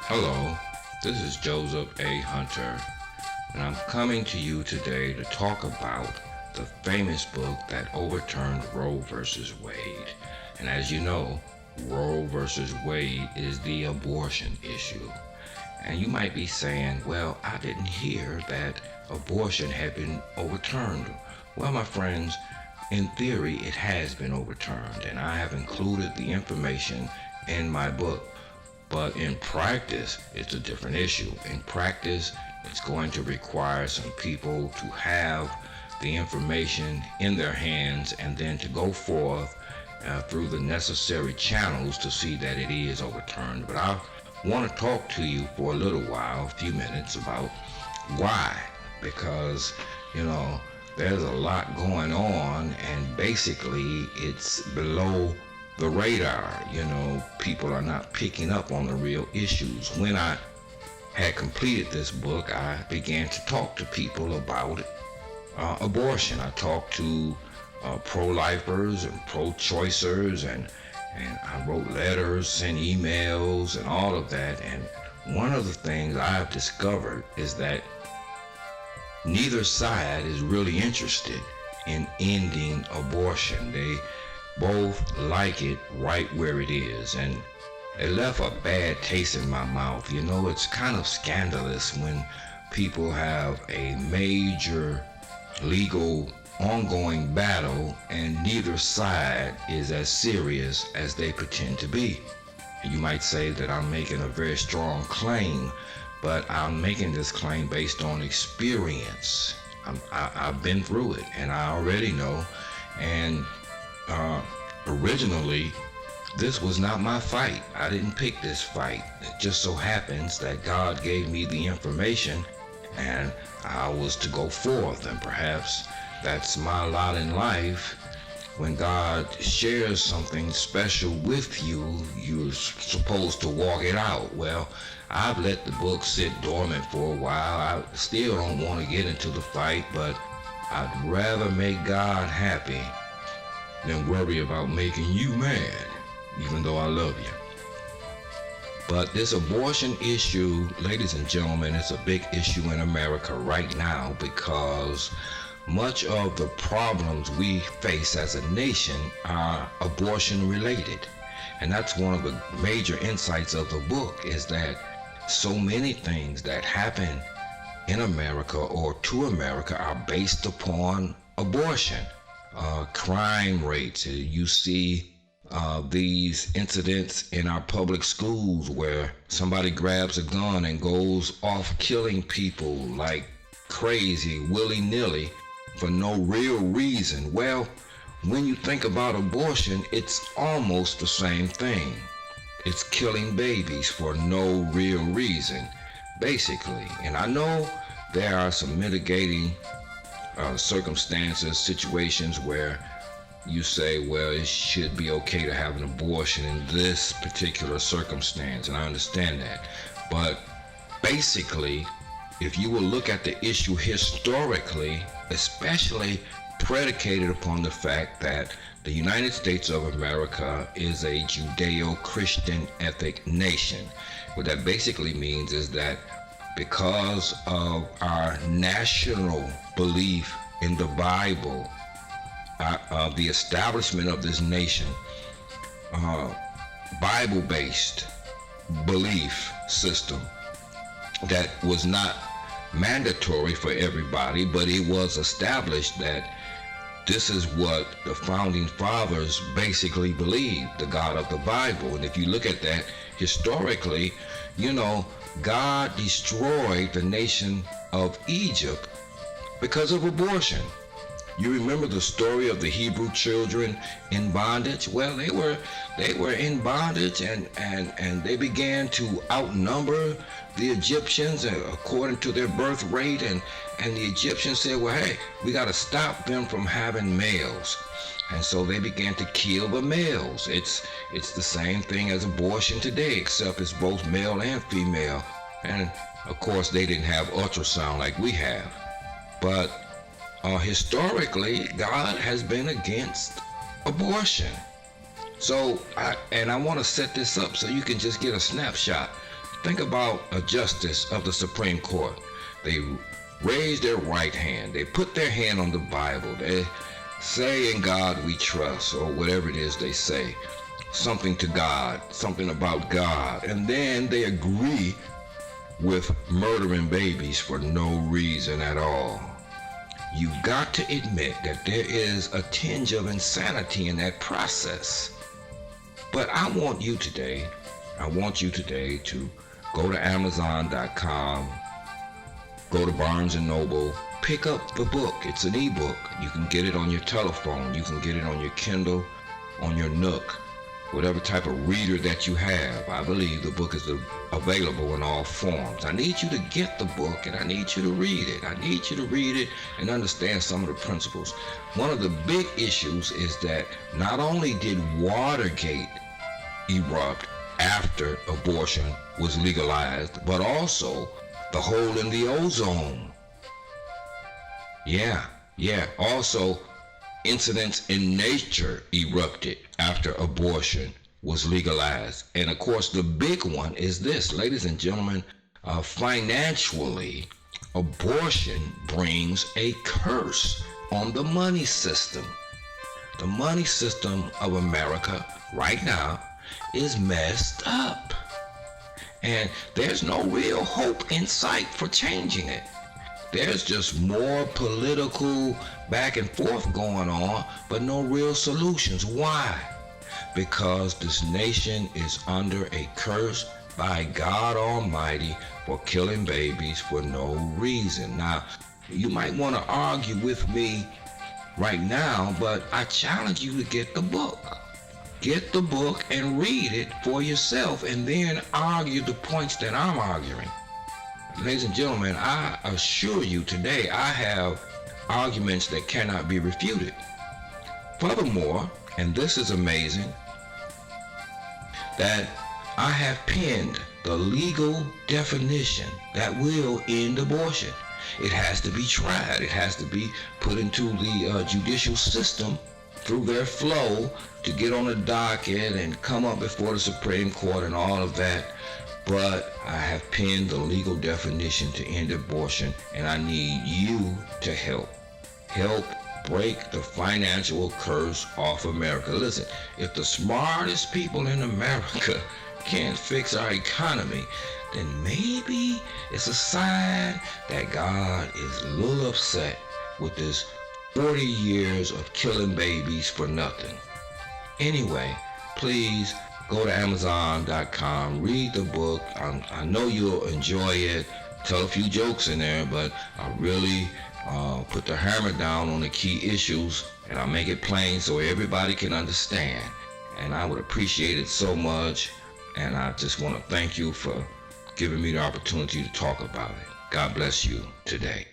Hello, this is Joseph A. Hunter, and I'm coming to you today to talk about the famous book that overturned Roe versus Wade. And as you know, Roe versus Wade is the abortion issue. And you might be saying, well, I didn't hear that abortion had been overturned. Well, my friends, in theory, it has been overturned, and I have included the information in my book. But in practice, it's a different issue. In practice, it's going to require some people to have the information in their hands and then to go forth through the necessary channels to see that it is overturned. But I want to talk to you for a little while, a few minutes, about why. Because, there's a lot going on, and basically it's below the radar. People are not picking up on the real issues. When I had completed this book, I began to talk to people about abortion. I talked to pro-lifers and pro-choicers, and I wrote letters, sent emails, and all of that. And one of the things I've discovered is that neither side is really interested in ending abortion. They both like it right where it is, and it left a bad taste in my mouth. It's kind of scandalous when people have a major legal ongoing battle and neither side is as serious as they pretend to be. And you might say that I'm making a very strong claim, but I'm making this claim based on experience. I've been through it, and I already know. And originally, this was not my fight. I didn't pick this fight. It just so happens that God gave me the information and I was to go forth. And perhaps that's my lot in life. When God shares something special with you, you're supposed to walk it out. Well, I've let the book sit dormant for a while. I still don't want to get into the fight, but I'd rather make God happy than worry about making you mad, even though I love you. But this abortion issue, ladies and gentlemen, is a big issue in America right now because much of the problems we face as a nation are abortion related. And that's one of the major insights of the book, is that so many things that happen in America or to America are based upon abortion. Crime rates. You see these incidents in our public schools where somebody grabs a gun and goes off killing people like crazy, willy-nilly, for no real reason. Well, when you think about abortion, it's almost the same thing. It's killing babies for no real reason, basically. And I know there are some mitigating circumstances, situations where you say, well, it should be okay to have an abortion in this particular circumstance, and I understand that. But basically, if you will look at the issue historically, especially predicated upon the fact that the United States of America is a Judeo-Christian ethnic nation, what that basically means is that because of our national belief in the Bible, the establishment of this nation, Bible-based belief system that was not mandatory for everybody, but it was established that this is what the founding fathers basically believed, the God of the Bible. And if you look at that historically, God destroyed the nation of Egypt because of abortion. You remember the story of the Hebrew children in bondage? Well, they were in bondage, and they began to outnumber the Egyptians according to their birth rate, and the Egyptians said, well, hey, we got to stop them from having males. And so they began to kill the males. It's the same thing as abortion today, except it's both male and female. And of course, they didn't have ultrasound like we have. But historically, God has been against abortion. So, I want to set this up so you can just get a snapshot. Think about a justice of the Supreme Court. They raise their right hand. They put their hand on the Bible. They say, "In God we trust," or whatever it is they say. Something to God, something about God. And then they agree with murdering babies for no reason at all. You've got to admit that there is a tinge of insanity in that process. But I want you today to go to Amazon.com, go to Barnes & Noble, pick up the book. It's an ebook. You can get it on your telephone. You can get it on your Kindle, on your Nook, whatever type of reader that you have. I believe the book is available in all forms. I need you to get the book, and I need you to read it. I need you to read it and understand some of the principles. One of the big issues is that not only did Watergate erupt after abortion was legalized, but also the hole in the ozone. Also incidents in nature erupted after abortion was legalized. And of course, the big one is this, ladies and gentlemen, financially, abortion brings a curse on the money system. The money system of America right now is messed up. And there's no real hope in sight for changing it. There's just more political back and forth going on, but no real solutions. Why? Because this nation is under a curse by God Almighty for killing babies for no reason. Now, you might want to argue with me right now, but I challenge you to get the book. Get the book and read it for yourself, and then argue the points that I'm arguing. Ladies and gentlemen, I assure you today I have arguments that cannot be refuted. Furthermore, and this is amazing, that I have penned the legal definition that will end abortion. It has to be tried. It has to be put into the judicial system through their flow to get on the docket and come up before the Supreme Court and all of that. But I have penned the legal definition to end abortion, and I need you to help break the financial curse off America. Listen, if the smartest people in America can't fix our economy, then maybe it's a sign that God is a little upset with this 40 years of killing babies for nothing. Anyway, please go to Amazon.com, read the book. I know you'll enjoy it. Tell a few jokes in there, but I really put the hammer down on the key issues, and I make it plain so everybody can understand. And I would appreciate it so much, and I just want to thank you for giving me the opportunity to talk about it. God bless you today.